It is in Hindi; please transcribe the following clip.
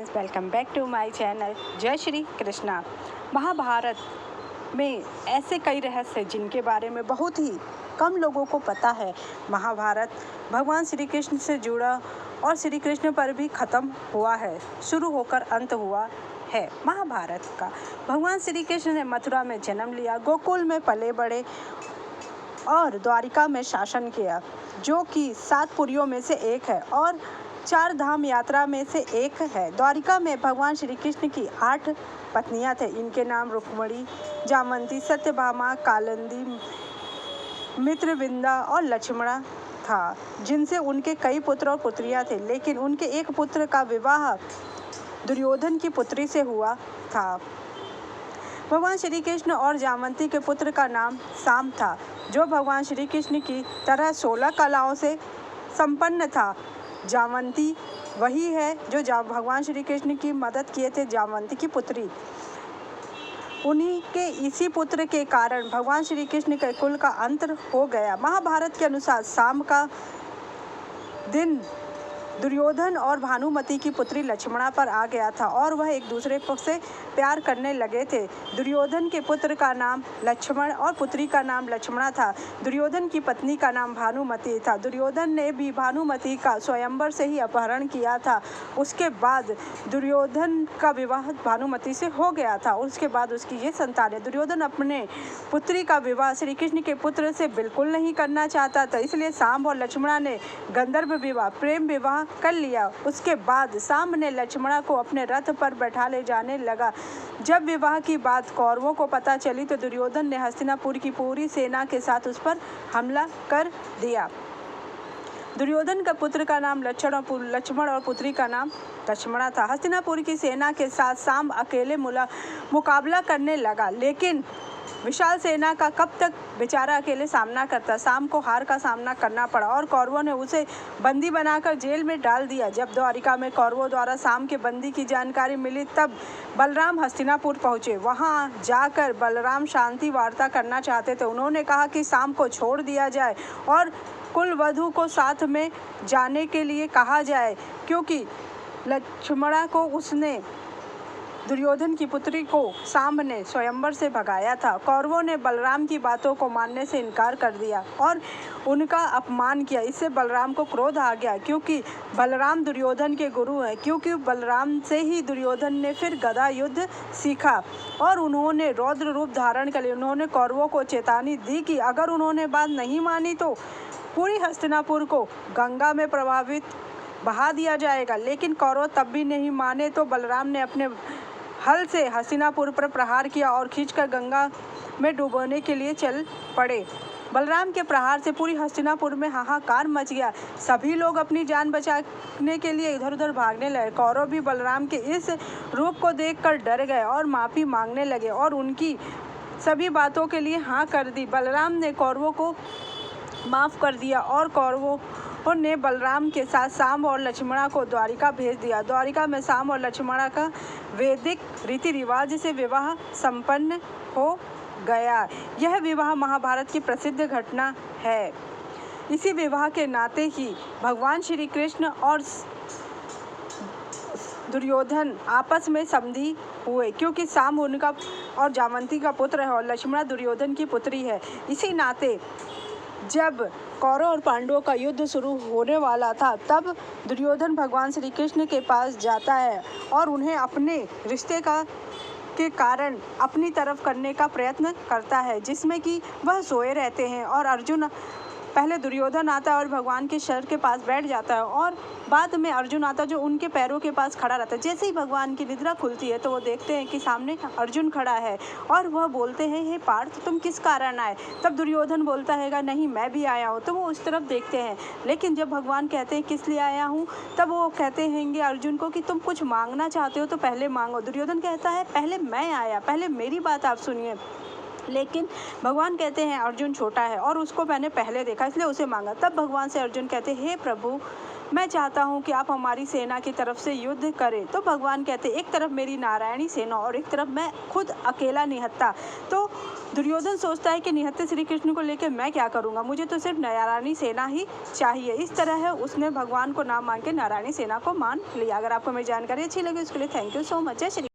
Welcome back to my channel जय श्री कृष्णा। महाभारत में ऐसे कई रहस्य हैं जिनके बारे में बहुत ही कम लोगों को पता है। महाभारत भगवान श्री कृष्ण से जुड़ा और श्री कृष्ण पर भी खत्म हुआ है, शुरू होकर अंत हुआ है महाभारत का। भगवान श्री कृष्ण ने मथुरा में जन्म लिया, गोकुल में पले बड़े और द्वारिका में शासन किया, जो कि 7 पुरियों में से एक है और 4 धाम यात्रा में से एक है। द्वारिका में भगवान श्री कृष्ण की 8 पत्नियां थे। इनके नाम रुक्मणी, जामंती, सत्यभामा, कालिंदी, मित्रविंदा और लक्ष्मणा था, जिनसे उनके कई पुत्र और पुत्रियां थे। लेकिन उनके एक पुत्र का विवाह दुर्योधन की पुत्री से हुआ था। भगवान श्री कृष्ण और जामंती के पुत्र का नाम साम था, जो भगवान श्री कृष्ण की तरह 16 कलाओं से संपन्न था। जामंती वही है जो भगवान श्री कृष्ण की मदद किए थे, जामंती की पुत्री। उन्हीं के इसी पुत्र के कारण भगवान श्री कृष्ण के कुल का अंत हो गया। महाभारत के अनुसार शाम का दिन दुर्योधन और भानुमति की पुत्री लक्ष्मणा पर आ गया था और वह एक दूसरे से प्यार करने लगे थे। दुर्योधन के पुत्र का नाम लक्ष्मण और पुत्री का नाम लक्ष्मणा था। दुर्योधन की पत्नी का नाम भानुमति था। दुर्योधन ने भी भानुमति का स्वयंवर से ही अपहरण किया था। उसके बाद दुर्योधन का विवाह भानुमति से हो गया था। उसके बाद उसकी ये संतान है। दुर्योधन अपने पुत्री का विवाह श्री कृष्ण के पुत्र से बिल्कुल नहीं करना चाहता था, इसलिए साम और लक्ष्मणा ने गंधर्व विवाह, प्रेम विवाह कर लिया। उसके बाद साम ने लक्ष्मणा को अपने रथ पर बैठा ले जाने लगा। जब विवाह की बात कौरवों को पता चली तो दुर्योधन ने हस्तिनापुर की पूरी सेना के साथ उस पर हमला कर दिया। दुर्योधन का पुत्र का नाम लक्ष्मण और पुत्री का नाम लक्ष्मणा था। हस्तिनापुर की सेना के साथ साम अकेले मुकाबला करने लगा, लेकिन विशाल सेना का कब तक बेचारा अकेले सामना करता। साम को हार का सामना करना पड़ा और कौरवों ने उसे बंदी बनाकर जेल में डाल दिया। जब द्वारिका में कौरवों द्वारा साम के बंदी की जानकारी मिली, तब बलराम हस्तिनापुर पहुंचे। वहां जाकर बलराम शांति वार्ता करना चाहते थे। उन्होंने कहा कि साम को छोड़ दिया जाए और कुलवधु को साथ में जाने के लिए कहा जाए, क्योंकि लक्ष्मणा को उसने दुर्योधन की पुत्री को साम ने स्वयंवर से भगाया था। कौरवों ने बलराम की बातों को मानने से इनकार कर दिया और उनका अपमान किया। इससे बलराम को क्रोध आ गया, क्योंकि बलराम दुर्योधन के गुरु हैं। क्योंकि बलराम से ही दुर्योधन ने फिर गदा युद्ध सीखा और उन्होंने रौद्र रूप धारण कर लिया। उन्होंने कौरवों को चेतावनी दी कि अगर उन्होंने बात नहीं मानी तो पूरी हस्तिनापुर को गंगा में बहा दिया जाएगा। लेकिन कौरव तब भी नहीं माने, तो बलराम ने अपने हल से हस्तिनापुर पर प्रहार किया और खींचकर गंगा में डुबोने के लिए चल पड़े। बलराम के प्रहार से पूरी हस्तिनापुर में हाहाकार मच गया। सभी लोग अपनी जान बचाने के लिए इधर उधर भागने लगे। कौरव भी बलराम के इस रूप को देखकर डर गए और माफ़ी मांगने लगे और उनकी सभी बातों के लिए हाँ कर दी। बलराम ने कौरवों को माफ़ कर दिया और कौरवों ने बलराम के साथ साम और लक्ष्मणा को द्वारिका भेज दिया। द्वारिका में साम और लक्ष्मणा का वैदिक रीति रिवाज से विवाह संपन्न हो गया। यह विवाह महाभारत की प्रसिद्ध घटना है। इसी विवाह के नाते ही भगवान श्री कृष्ण और दुर्योधन आपस में संधि हुए, क्योंकि साम उनका और जामंती का पुत्र है और लक्ष्मणा दुर्योधन की पुत्री है। इसी नाते जब कौरव और पांडवों का युद्ध शुरू होने वाला था, तब दुर्योधन भगवान श्री कृष्ण के पास जाता है और उन्हें अपने रिश्ते के कारण अपनी तरफ करने का प्रयत्न करता है, जिसमें कि वह सोए रहते हैं और अर्जुन पहले दुर्योधन आता है और भगवान के शर के पास बैठ जाता है और बाद में अर्जुन आता है, जो उनके पैरों के पास खड़ा रहता है। जैसे ही भगवान की निद्रा खुलती है तो वो देखते हैं कि सामने अर्जुन खड़ा है और वह बोलते हैं, हे पार्थ, तुम किस कारण आए? तब दुर्योधन बोलता है, नहीं मैं भी आया हूँ। तो वो उस तरफ देखते हैं, लेकिन जब भगवान कहते हैं किस लिए आया हूँ, तब वो कहते हैंगे अर्जुन को कि तुम कुछ मांगना चाहते हो तो पहले मांगो। दुर्योधन कहता है, पहले मैं आया, पहले मेरी बात आप सुनिए। लेकिन भगवान कहते हैं अर्जुन छोटा है और उसको मैंने पहले देखा, इसलिए उसे मांगा। तब भगवान से अर्जुन कहते, हे प्रभु, मैं चाहता हूँ कि आप हमारी सेना की तरफ से युद्ध करें। तो भगवान कहते एक तरफ मेरी नारायणी सेना और एक तरफ मैं खुद अकेला निहत्था। तो दुर्योधन सोचता है कि निहत्थे श्री कृष्ण को लेकर मैं क्या करूँगा, मुझे तो सिर्फ नारायणी सेना ही चाहिए। इस तरह है उसने भगवान को ना मांग के नारायणी सेना को मान लिया। अगर आपको मेरी जानकारी अच्छी लगी उसके लिए थैंक यू सो मच। जय श्री